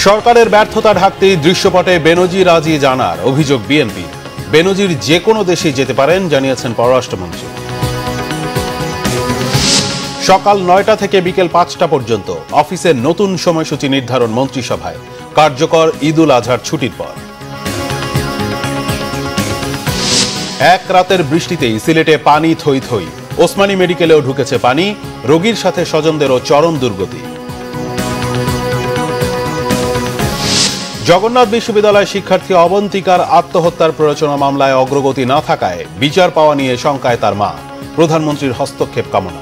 সরকারের ব্যর্থতা ঢাকতেই দৃশ্যপটে বেনজির আজিজ আনার অভিযোগ বিএনপি। বেনজির যে কোনো দেশে যেতে পারেন জানিয়েছেন পররাষ্ট্রমন্ত্রী। সকাল ৯টা থেকে বিকেল ৫টা পর্যন্ত অফিসের নতুন সময়সূচি নির্ধারণ মন্ত্রিসভায়, কার্যকর ঈদুল আজহার ছুটির পর। এক রাতের বৃষ্টিতেই সিলেটে পানি থই থই, ওসমানী মেডিকেলেও ঢুকেছে পানি, রোগীর সাথে স্বজনদেরও চরম দুর্গতি। জগন্নাথ বিশ্ববিদ্যালয় শিক্ষার্থী অবন্তিকার আত্মহত্যার প্ররোচনা মামলায় অগ্রগতি না থাকায় বিচার পাওয়া নিয়ে শঙ্কায় তার মা, প্রধানমন্ত্রীর হস্তক্ষেপ কামনা।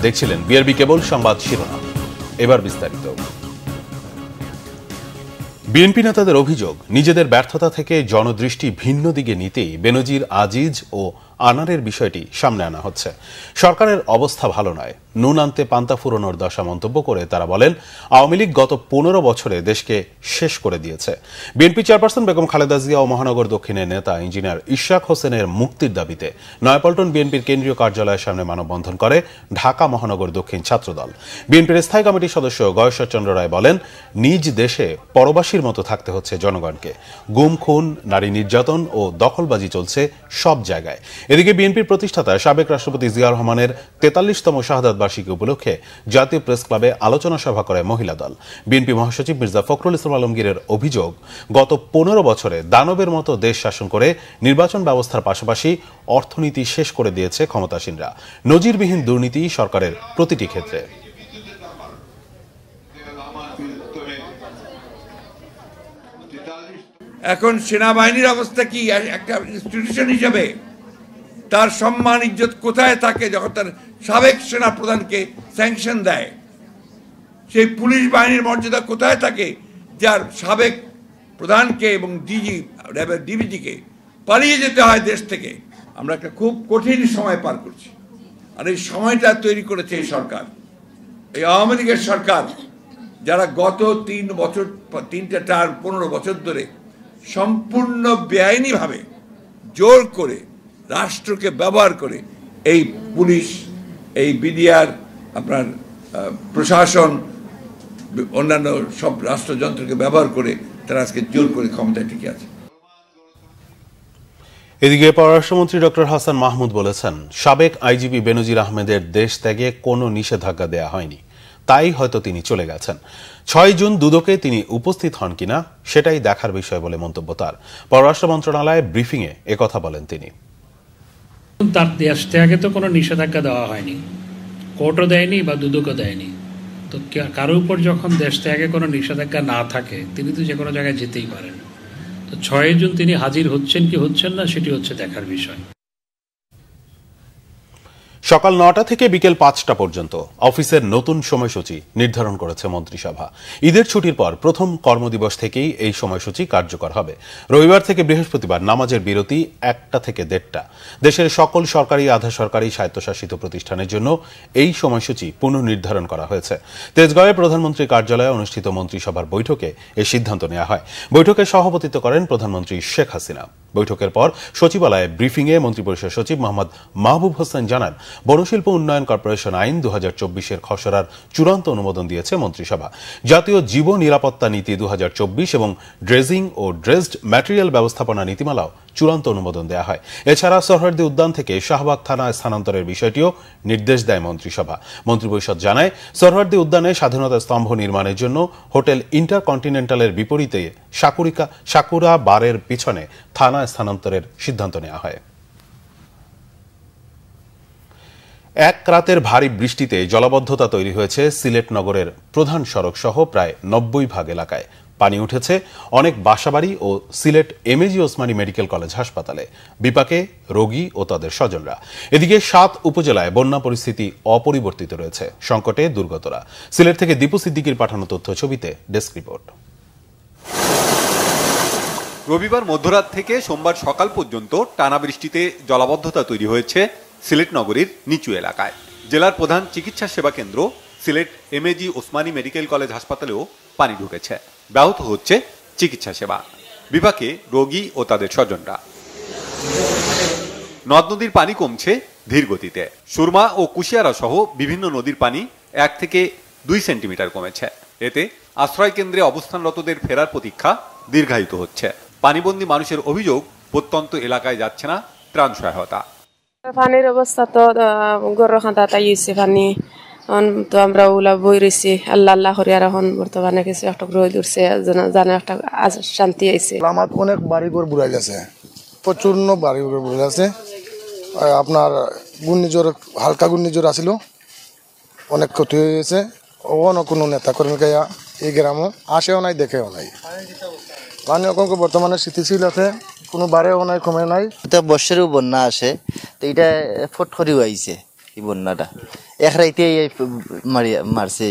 দেখছিলেন বিআরবি কেবল সংবাদ শিরোনাম, এবার বিস্তারিত। বিএনপি নেতাদের অভিযোগ, নিজেদের ব্যর্থতা থেকে জনদৃষ্টি ভিন্ন দিকে নিতেই বেনজির আজিজ ও আনারের বিষয়টি সামনে আনা হচ্ছে। সরকারের অবস্থা ভালো নয়, নুন আনতে পান্তা ফুরোনোর দশা মন্তব্য করে তারা বলেন, আওয়ামী লীগ গত ১৫ বছরে দেশকে শেষ করে দিয়েছে। বিএনপি চেয়ারপারসন বেগম খালেদা জিয়া ও মহানগর দক্ষিণের নেতা ইঞ্জিনিয়ার ইশরাক হোসেনের মুক্তির দাবিতে নয়াপল্টন বিএনপির কেন্দ্রীয় কার্যালয়ের সামনে মানববন্ধন করে ঢাকা মহানগর দক্ষিণ ছাত্রদল। বিএনপির স্থায়ী কমিটির সদস্য গয়েশ্বর চন্দ্র রায় বলেন, নিজ দেশে পরবাসীর মতো থাকতে হচ্ছে জনগণকে। গুম, খুন, নারী নির্যাতন ও দখলবাজি চলছে সব জায়গায়। এদিকে বিএনপির প্রতিষ্ঠাতা সাবেক রাষ্ট্রপতি জিয়া রহমানের ৪৩তম শাহাদাত বার্ষিকী উপলক্ষে জাতীয় প্রেস ক্লাবে আলোচনা সভা করে মহিলা দল। বিএনপি মহাসচিব মির্জা ফখরুল ইসলাম আলমগীরের অভিযোগ, গত ১৫ বছরে দানবের মতো দেশ শাসন করে নির্বাচন ব্যবস্থার পাশাপাশি অর্থনীতি শেষ করে দিয়েছে ক্ষমতাসীনরা। নজিরবিহীন দুর্নীতি সরকারের প্রতিটি ক্ষেত্রে। এখন সেনাবাহিনীর অবস্থা কি? একটা ইনস্টিটিউশন হিসেবে তার সম্মান ইজ্জত কোথায় থাকে যখন তার সাবেক সেনা প্রধানকে স্যাংশন দেয়? সেই পুলিশ বাহিনীর মর্যাদা কোথায় থাকে যার সাবেক প্রধানকে এবং ডিবিজিকে পালিয়ে যেতে হয় দেশ থেকে? আমরা একটা খুব কঠিন সময় পার করছি, আর এই সময়টা তৈরি করেছে এই সরকার, এই আওয়ামী লীগের সরকার, যারা গত 15 বছর ধরে সম্পূর্ণ বেআইনিভাবে জোর করে রাষ্ট্রকে ব্যবহার করে এই পুলিশ, এই বিডিআর, আপনার প্রশাসন, অন্যান্য সব রাষ্ট্রযন্ত্রকে ব্যবহার করে তারা আজকে জোর করে ক্ষমতায় টিকে আছে। এদিকে পররাষ্ট্রমন্ত্রী ডক্টর হাসান মাহমুদ বলেছেন, সাবেক আইজিপি বেনজির আহমেদের দেশ ত্যাগে কোনো নিষেধাজ্ঞা দেয়া হয়নি, তাই হয়তো তিনি চলে গেছেন। ৬ জুন দুদকে তিনি উপস্থিত হন কিনা সেটাই দেখার বিষয় বলে মন্তব্য তার। পররাষ্ট্র মন্ত্রণালয়ে ব্রিফিংয়ে একথা বলেন তিনি। তার দেশ ত্যাগে তো কোনো নিষেধাজ্ঞা দেওয়া হয়নি, কোর্টও দেয়নি বা দুদকও দেয়নি। তো কারোর উপর যখন দেশ ত্যাগে কোনো নিষেধাজ্ঞা না থাকে, তিনি তো যে কোনো জায়গায় যেতেই পারেন। তো ৬ জুন তিনি হাজির হচ্ছেন কি হচ্ছেন না সেটি হচ্ছে দেখার বিষয়। সকাল ৯টা থেকে বিকেল ৫টা পর্যন্ত অফিসের নতুন সময়সূচি নির্ধারণ করেছে মন্ত্রিসভা। ঈদের ছুটির পর প্রথম কর্মদিবস থেকেই এই সময়সূচি কার্যকর হবে। রবিবার থেকে বৃহস্পতিবার নামাজের বিরতি ১টা থেকে ১:৩০। দেশের সকল সরকারি, আধা সরকারি, স্বায়ত্তশাসিত প্রতিষ্ঠানের জন্য এই সময়সূচি পুনর্নির্ধারণ করা হয়েছে। তেজগাঁওয়ে প্রধানমন্ত্রীর কার্যালয়ে অনুষ্ঠিত মন্ত্রিসভার বৈঠকে এই সিদ্ধান্ত নেওয়া হয়। বৈঠকে সভাপতিত্ব করেন প্রধানমন্ত্রী শেখ হাসিনা। বৈঠকের পর সচিবালয়ে ব্রিফিংয়ে মন্ত্রিপরিষদ সচিব মোহাম্মদ মাহবুব হোসেন জানান, বনশিল্প উন্নয়ন কর্পোরেশন আইন ২০২৪-এর খসড়ার চূড়ান্ত অনুমোদন দিয়েছে মন্ত্রিসভা। জাতীয় জীব নিরাপত্তা নীতি ২০২৪ এবং ড্রেজিং ও ড্রেজড ম্যাটেরিয়াল ব্যবস্থাপনা নীতিমালাও চূড়ান্ত অনুমোদন দেওয়া হয়। এছাড়া সোহরাওয়ার্দী উদ্যান থেকে শাহবাগ থানা স্থানান্তরের বিষয়টিও নির্দেশ দেয় মন্ত্রিসভা। মন্ত্রিপরিষদ জানায়, সোহরাওয়ার্দী উদ্যানে স্বাধীনতা স্তম্ভ নির্মাণের জন্য হোটেল ইন্টারকন্টিনেন্টালের বিপরীতে সাকুরা বারের পিছনে থানা স্থানান্তরের সিদ্ধান্ত নেওয়া হয়। এক রাতের ভারী বৃষ্টিতে জলাবদ্ধতা তৈরি হয়েছে সিলেট নগরের প্রধান সড়ক সহ প্রায় ৯০% এলাকায়। পানি উঠেছে অনেক বাসাবাড়ি ও Sylhet MAG Osmani medical college হাসপাতালে। বিপাকে রোগী ও তাদের স্বজনরা। এদিকে ৭ উপজেলায় বন্যা পরিস্থিতি অপরিবর্তিত রয়েছে, সংকটে দুর্গতরা। সিলেট থেকে দীপু সিদ্দিকীর পাঠানো তথ্য ছবিতে ডেস্ক রিপোর্ট। রবিবার মধ্যরাত থেকে সোমবার সকাল পর্যন্ত টানা বৃষ্টিতে জলাবদ্ধতা তৈরি হয়েছে সিলেট নগরীর নিচু এলাকায়। জেলার প্রধান চিকিৎসা সেবা কেন্দ্র Sylhet MAG Osmani medical college হাসপাতালেও পানি ঢুকেছে, ব্যাহত হচ্ছে চিকিৎসা সেবা। বিপাকে রোগী ও তাদের স্বজনরা। নদ নদীর পানি কমছে ধীর গতিতে। সুরমা ও কুশিয়ারা সহ বিভিন্ন নদীর পানি 1 থেকে 2 সেন্টিমিটার কমেছে। এতে আশ্রয় কেন্দ্রে অবস্থানরতদের ফেরার প্রতীক্ষা দীর্ঘায়িত হচ্ছে। পানিবন্দী মানুষের অভিযোগ, প্রত্যন্ত এলাকায় যাচ্ছে না ত্রাণ সহায়তা। পানির অবস্থা তো গরু খাঁদা তাইছে পানি তো আমরা ওলা বই রয়েছি আল্লাহ আল্লাহ করে আর এখন বর্তমানে কিছু একটা রোদ উঠছে জানে একটা শান্তি আইছে। আমার অনেক বাড়িঘর বুড়াই গেছে, প্রচুর বাড়িঘর বুড়াই গেছে। আপনার ঘূর্ণিঝড়, হালকা ঘূর্ণিঝড় আসিল, অনেক ক্ষতি হয়ে গেছে। ওখানে কোনো নেতা কর্মী এই গ্রামও আসেও নাই, দেখেও নাই। পানি অঙ্ক বর্তমানে স্থিতিশীল আছে, কোনো বাড়েও নাই, কমে নাই। বর্ষারও বন্যা আসে, তো এটা ফট করেও আইছে এই বন্যাটা, এক রাইতে মারছে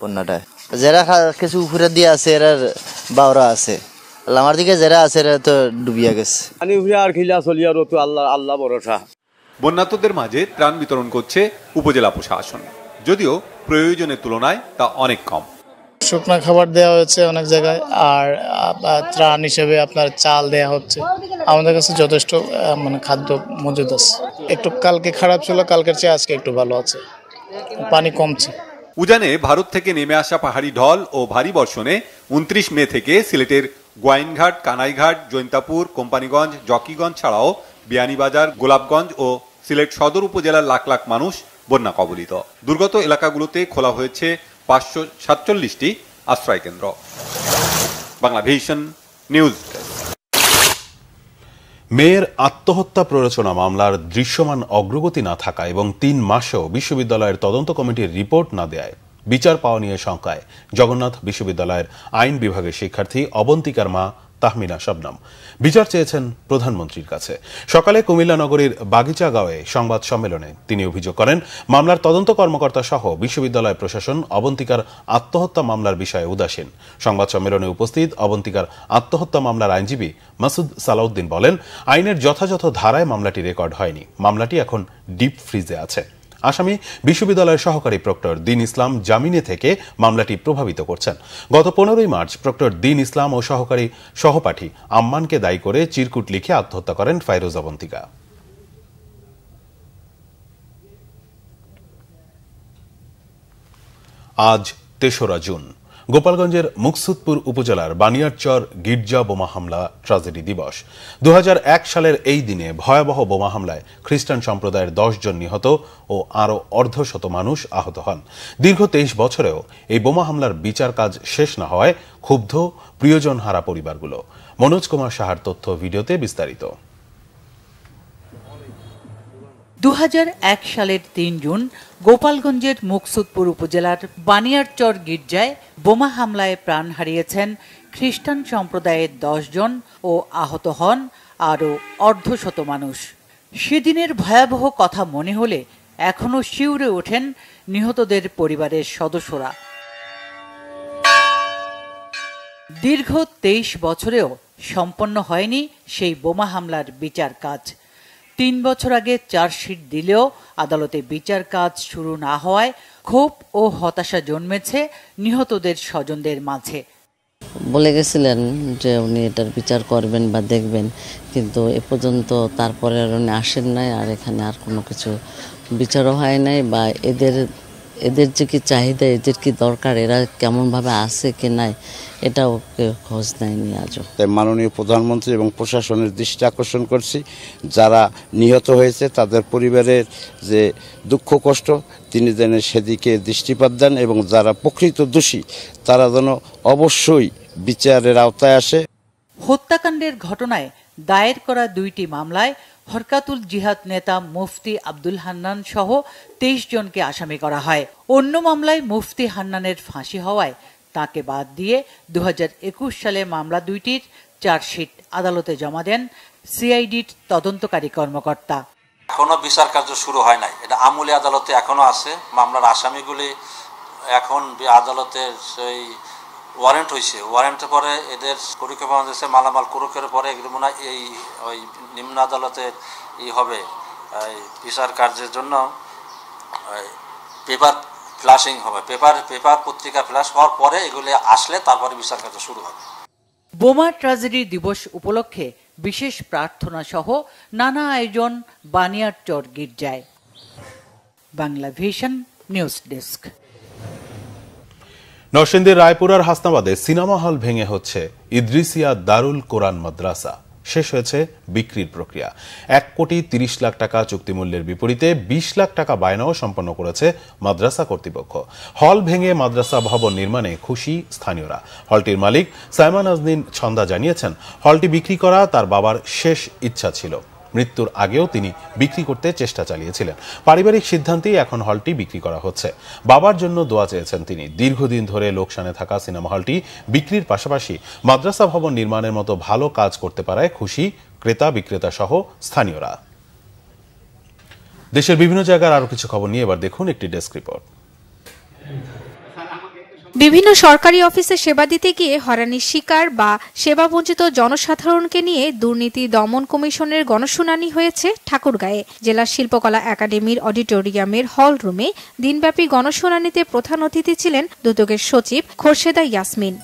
বন্যাটা। যারা কিছু উপরে দিয়ে আছে এরা বাউরা আছে, আমার দিকে যারা আছে এরা তো ডুবিয়া গেছে। পানি উপরে আর খিলা চলি আর তো আল্লাহ আল্লাহ ভরসা। বন্যার্তদের মাঝে ত্রাণ বিতরণ করছে উপজেলা প্রশাসন, যদিও প্রয়োজনের তুলনায় তা অনেক কম। শুকনো খাবার দেওয়া হয়েছে অনেক জায়গায়, আর ত্রাণ হিসেবে আপনার চাল দেওয়া হচ্ছে। আমাদের কাছে যথেষ্ট খাদ্য মজুদ আছে। একটু কালকে খারাপ ছিল, কালকের চেয়ে আজকে একটু ভালো আছে, পানি কমছে। উজানে ভারত থেকে নেমে আসা পাহাড়ি ঢল ও ভারী বর্ষণে 29 মে থেকে সিলেটের গোয়াইনঘাট, কানাইঘাট, জৈন্তাপুর, কোম্পানিগঞ্জ, জকিগঞ্জ ছাড়াও বিয়ানীবাজার, গোলাপগঞ্জ ও সিলেট সদর উপজেলার লাখ লাখ মানুষ বন্যা কবলিত। দুর্গত এলাকাগুলোতে খোলা হয়েছে 547টি আশ্রয় কেন্দ্র। Bangla vision news. মেয়ের আত্মহত্যা প্ররোচনা মামলার দৃশ্যমান অগ্রগতি না থাকা এবং 3 মাসেও বিশ্ববিদ্যালয়ের তদন্ত কমিটির রিপোর্ট না দেয়ায় বিচার পাওয়া নিয়ে শঙ্কায় জগন্নাথ বিশ্ববিদ্যালয়ের আইন বিভাগের শিক্ষার্থী অবন্তিকার মা তাহমিনা শবনম। বিচার চেয়েছেন প্রধানমন্ত্রীর কাছে। সকালে কুমিল্লা নগরীর বাগিচাগাঁওয়ে সংবাদ সম্মেলনে তিনি অভিযোগ করেন, মামলার তদন্ত কর্মকর্তা সহ বিশ্ববিদ্যালয় প্রশাসন অবন্তিকার আত্মহত্যা মামলার বিষয়ে উদাসীন। সংবাদ সম্মেলনে উপস্থিত অবন্তিকার আত্মহত্যা মামলার আইনজীবী মাসুদ সালাউদ্দিন বলেন, আইনের যথাযথ ধারায় মামলাটি রেকর্ড হয়নি, মামলাটি এখন ডিপ ফ্রিজে আছে। আসামি বিশ্ববিদ্যালয়ের সহকারী প্রক্টর দিন ইসলাম জামিনে থেকে মামলাটি প্রভাবিত করছেন। গত 15 মার্চ প্রক্টর দিন ইসলাম ও সহপাঠী আম্মানকে দায়ী করে চিরকুট লিখে আত্মহত্যা করেন ফাইরোজ অবন্তিকা। আজ 3রা জুন, গোপালগঞ্জের মুকসুদপুর উপজেলার বানিয়ারচর গির্জা বোমা হামলা ট্র্যাজেডি দিবস। 2001 সালের এই দিনে ভয়াবহ বোমা হামলায় খ্রিস্টান সম্প্রদায়ের 10 জন নিহত ও আরও অর্ধশত মানুষ আহত হন। দীর্ঘ 23 বছরেও এই বোমা হামলার বিচার কাজ শেষ না হওয়ায় ক্ষুব্ধ প্রিয়জন হারা পরিবারগুলো। মনোজ কুমার সাহার তথ্য ভিডিওতে বিস্তারিত। 2001 সালের 3 জুন গোপালগঞ্জের মুকসুদপুর উপজেলার বানিয়ারচর গির্জায় বোমা হামলায় প্রাণ হারিয়েছেন খ্রিস্টান সম্প্রদায়ের 10 জন ও আহত হন আরও অর্ধশত মানুষ। সেদিনের ভয়াবহ কথা মনে হলে এখনো শিউরে ওঠেন নিহতদের পরিবারের সদস্যরা। দীর্ঘ 23 বছরেও সম্পন্ন হয়নি সেই বোমা হামলার বিচার কাজ। 3 বছর আগে চার্জশিট দিলেও আদালতে বিচার কাজ শুরু না হওয়ায় ক্ষোভ ও হতাশা জন্মেছে নিহতদের স্বজনদের মাঝে। বলে গেছিলেন যে উনি এটার বিচার করবেন বা দেখবেন, কিন্তু এ পর্যন্ত তারপরে আর উনি আসেন নাই, আর এখানে আর কোনো কিছু বিচারও হয় নাই, বা এদের যে কি চাহিদা, এদের কি দরকার, এরা কেমনভাবে আছে কি নাই, এটাও খোঁজ নেয়নি আজও। মাননীয় প্রধানমন্ত্রী এবং প্রশাসনের দৃষ্টি আকর্ষণ করছি, যারা নিহত হয়েছে তাদের পরিবারের যে দুঃখ কষ্ট তিনি যেন সেদিকে দৃষ্টিপাত দেন এবং যারা প্রকৃত দোষী তারা যেন অবশ্যই বিচারের আওতায় আসে। হত্যাকাণ্ডের ঘটনায় দায়ের করা 2টি মামলায় হরকাতুল জিহাদ নেতা মুফতি আব্দুল হান্নান সহ 23 জনকে আসামি করা হয়। অন্য মামলায় মুফতি হান্নানের ফাঁসি হওয়ায় তাকে বাদ দিয়ে 2021 সালে মামলা 2টির চার্জশিট আদালতে জমা দেন সিআইডির তদন্তকারী কর্মকর্তা। এখনো বিচার কার্য শুরু হয় নাই, এটা আমলি আদালতে এখনো আছে। মামলার আসামিগুলি এখন আদালতের সেই ওয়ারেন্ট হয়েছে, ওয়ারেন্টের পরে এদের কুরুকে পাওয়া যাচ্ছে, মালামাল কুরুকের পরে এগুলো মনে হয় ওই নিম্ন আদালতের হবে বিচার কার্যের জন্য পেপার ফ্ল্যাশিং হবে, পেপার পত্রিকা ফ্ল্যাশ হওয়ার পরে এগুলি আসলে তারপরে বিচার কার্য শুরু হবে। বোমা ট্র্যাজেডি দিবস উপলক্ষে বিশেষ প্রার্থনা সহ নানা আয়োজন বানিয়ারচর গির্জায়। Bangla vision news desk. নরসিংদীর রায়পুরার হাসনাবাদে সিনেমা হল ভেঙে হচ্ছে ইদ্রিসিয়া দারুল কোরআন মাদ্রাসা। শেষ হয়েছে বিক্রির প্রক্রিয়া। 1,30,00,000 টাকা চুক্তিমূল্যের বিপরীতে 20 লাখ টাকা বায়নাও সম্পন্ন করেছে মাদ্রাসা কর্তৃপক্ষ। হল ভেঙে মাদ্রাসা ভবন নির্মাণে খুশি স্থানীয়রা। হলটির মালিক সাইমন আজদিন ছন্দা জানিয়েছেন, হলটি বিক্রি করা তার বাবার শেষ ইচ্ছা ছিল। মৃত্যুর আগেও তিনি বিক্রি করতে চেষ্টা চালিয়েছিলেন। পারিবারিক সিদ্ধান্তেই এখন হলটি বিক্রি করা হচ্ছে। বাবার জন্য দোয়া চেয়েছেন তিনি। দীর্ঘদিন ধরে লোকসানে থাকা সিনেমা হলটি বিক্রির পাশাপাশি মাদ্রাসা ভবন নির্মাণের মতো ভালো কাজ করতে পারায় খুশি ক্রেতা বিক্রেতা সহ স্থানীয়রা। দেশের বিভিন্ন জায়গার আরো কিছু খবর নিয়ে এবার দেখুন একটি ডেস্ক রিপোর্ট। বিভিন্ন সরকারি অফিসে সেবা দিতে গিয়ে হয়রানির শিকার বা সেবাবঞ্চিত জনসাধারণকে নিয়ে দুর্নীতি দমন কমিশনের গণশুনানি হয়েছে ঠাকুরগাঁয়ে। জেলা শিল্পকলা একাডেমির অডিটোরিয়ামের হল রুমে দিনব্যাপী গণশুনানিতে প্রধান অতিথি ছিলেন দুদকের সচিব খোরশেদা ইয়াসমিন।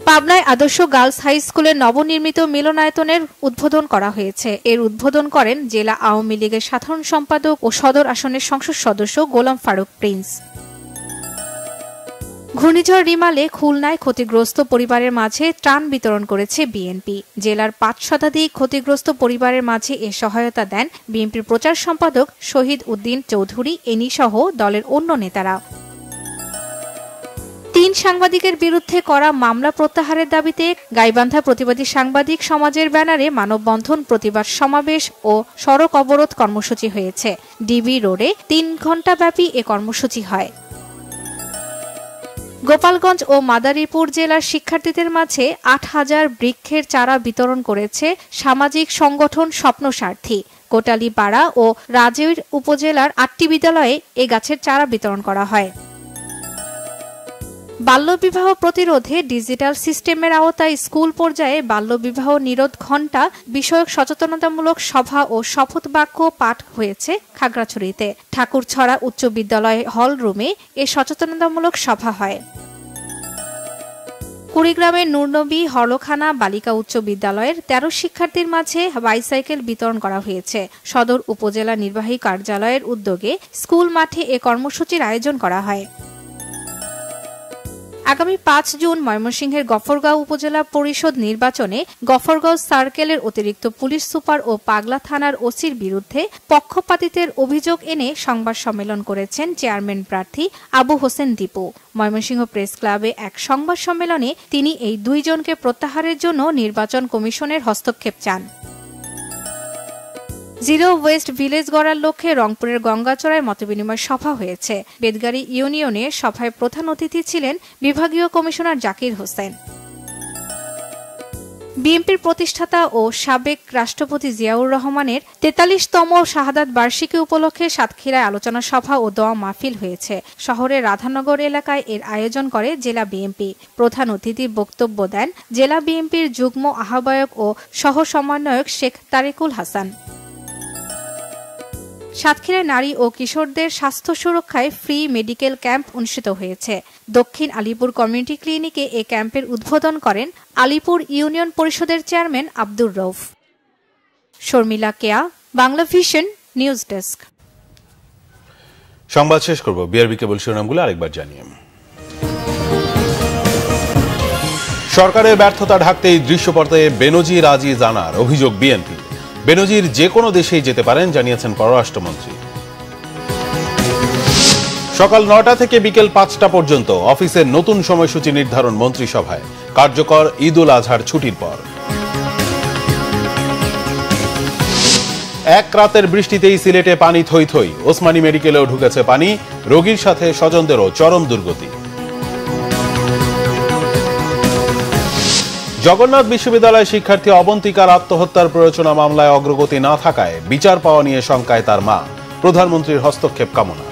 পাবনায় আদর্শ গার্লস হাই স্কুলের নবনির্মিত মিলনায়তনের উদ্বোধন করা হয়েছে। এর উদ্বোধন করেন জেলা আওয়ামী লীগের সাধারণ সম্পাদক ও সদর আসনের সংসদ সদস্য গোলাম ফারুক প্রিন্স। ঘূর্ণিঝড় রিমালে খুলনায় ক্ষতিগ্রস্ত পরিবারের মাঝে ত্রাণ বিতরণ করেছে বিএনপি। জেলার 5 শতাধিক ক্ষতিগ্রস্ত পরিবারের মাঝে এ সহায়তা দেন বিএনপির প্রচার সম্পাদক শহীদ উদ্দিন চৌধুরী এনি সহ দলের অন্য নেতারা। 3 সাংবাদিকের বিরুদ্ধে করা মামলা প্রত্যাহারের দাবিতে গাইবান্ধা প্রতিবাদী সাংবাদিক সমাজের ব্যানারে মানববন্ধন, প্রতিবাদ সমাবেশ ও সড়ক অবরোধ কর্মসূচি হয়েছে। ডিবি রোডে 3 ঘণ্টাব্যাপী এ কর্মসূচি হয়। গোপালগঞ্জ ও মাদারীপুর জেলার শিক্ষার্থীদের মাঝে 8,000 বৃক্ষের চারা বিতরণ করেছে সামাজিক সংগঠন স্বপ্নসারথী। কোটালীপাড়া ও রাজৈর উপজেলার 8টি বিদ্যালয়ে এ গাছের চারা বিতরণ করা হয়। বাল্যবিবাহ প্রতিরোধে ডিজিটাল সিস্টেমের আওতায় স্কুল পর্যায়ে বাল্যবিবাহ নিরোধ ঘণ্টা বিষয়ক সচেতনতামূলক সভা ও শপথ বাক্য পাঠ হয়েছে খাগড়াছড়িতে। ঠাকুরছড়া উচ্চ বিদ্যালয় হল রুমে এ সচেতনতামূলক সভা হয়। কুড়িগ্রামের নূরনবী হলখানা বালিকা উচ্চ বিদ্যালয়ের 13 শিক্ষার্থীর মাঝে বাইসাইকেল বিতরণ করা হয়েছে। সদর উপজেলা নির্বাহী কার্যালয়ের উদ্যোগে স্কুল মাঠে এ কর্মসূচির আয়োজন করা হয়। আগামী 5 জুন ময়মনসিংহের গফরগাঁও উপজেলা পরিষদ নির্বাচনে গফরগাঁও সার্কেলের অতিরিক্ত পুলিশ সুপার ও পাগলা থানার ওসির বিরুদ্ধে পক্ষপাতিত্বের অভিযোগ এনে সংবাদ সম্মেলন করেছেন চেয়ারম্যান প্রার্থী আবু হোসেন দীপু। ময়মনসিংহ প্রেস ক্লাবে এক সংবাদ সম্মেলনে তিনি এই 2 জনকে প্রত্যাহারের জন্য নির্বাচন কমিশনের হস্তক্ষেপ চান। জিরো ওয়েস্ট ভিলেজ গড়ার লক্ষ্যে রংপুরের গঙ্গাচড়ায় মতবিনিময় সভা হয়েছে। বেদগাড়ি ইউনিয়নে সভায় প্রধান অতিথি ছিলেন বিভাগীয় কমিশনার জাকির হোসেন। বিএনপির প্রতিষ্ঠাতা ও সাবেক রাষ্ট্রপতি জিয়াউর রহমানের 43তম শাহাদাত বার্ষিকী উপলক্ষে সাতক্ষীরায় আলোচনা সভা ও দোয়া মাহফিল হয়েছে। শহরের রাধানগর এলাকায় এর আয়োজন করে জেলা বিএনপি। প্রধান অতিথির বক্তব্য দেন জেলা বিএনপির যুগ্ম আহ্বায়ক ও সহ সমন্বয়ক শেখ তারিকুল হাসান। সাতক্ষীরায় নারী ও কিশোরদের স্বাস্থ্য সুরক্ষায় ফ্রি মেডিকেল ক্যাম্প অনুষ্ঠিত হয়েছে। দক্ষিণ আলিপুর কমিউনিটি ক্লিনিকে এ ক্যাম্পের উদ্বোধন করেন আলিপুর ইউনিয়ন পরিষদের চেয়ারম্যান আব্দুর রউফ। শর্মিলা কেয়া, বাংলা ভিশন নিউজ ডেস্ক। সংবাদ শেষ করব বিআরবি কেবল শিরোনামগুলো আরেকবার জানিয়ে। সরকারের ব্যর্থতা ঢাকতেই দৃশ্যপর্দায় বেনজির আজিজ আনার অভিযোগ বিএনপি। বেনজির যে কোনো দেশেই যেতে পারেন জানিয়েছেন পররাষ্ট্রমন্ত্রী। সকাল 9টা থেকে বিকেল 5টা পর্যন্ত অফিসের নতুন সময়সূচি নির্ধারণ মন্ত্রিসভায়, কার্যকর ঈদ উল আজহার ছুটির পর। এক রাতের বৃষ্টিতেই সিলেটে পানি থই থই, ওসমানী মেডিকেলেও ঢুকেছে পানি, রোগীর সাথে স্বজনদেরও চরম দুর্গতি। জগন্নাথ বিশ্ববিদ্যালয় শিক্ষার্থী অবন্তিকার আত্মহত্যার প্ররোচনা মামলায় অগ্রগতি না থাকায় বিচার পাওয়া নিয়ে শঙ্কায় তার মা, প্রধানমন্ত্রীর হস্তক্ষেপ কামনা।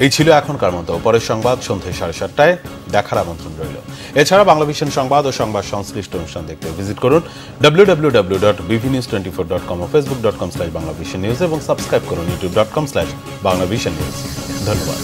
এই ছিল এখনকার মতো। পরের সংবাদ সন্ধ্যে 7:30টায় দেখার আমন্ত্রণ রইল। এছাড়া বাংলা ভিশন সংবাদ ও সংবাদ সংশ্লিষ্ট অনুষ্ঠান দেখতে ভিজিট করুন www.bvnews24.com ও facebook.com/banglavisionnews এবং সাবস্ক্রাইব করুন youtube.com/banglavisionnews। ধন্যবাদ।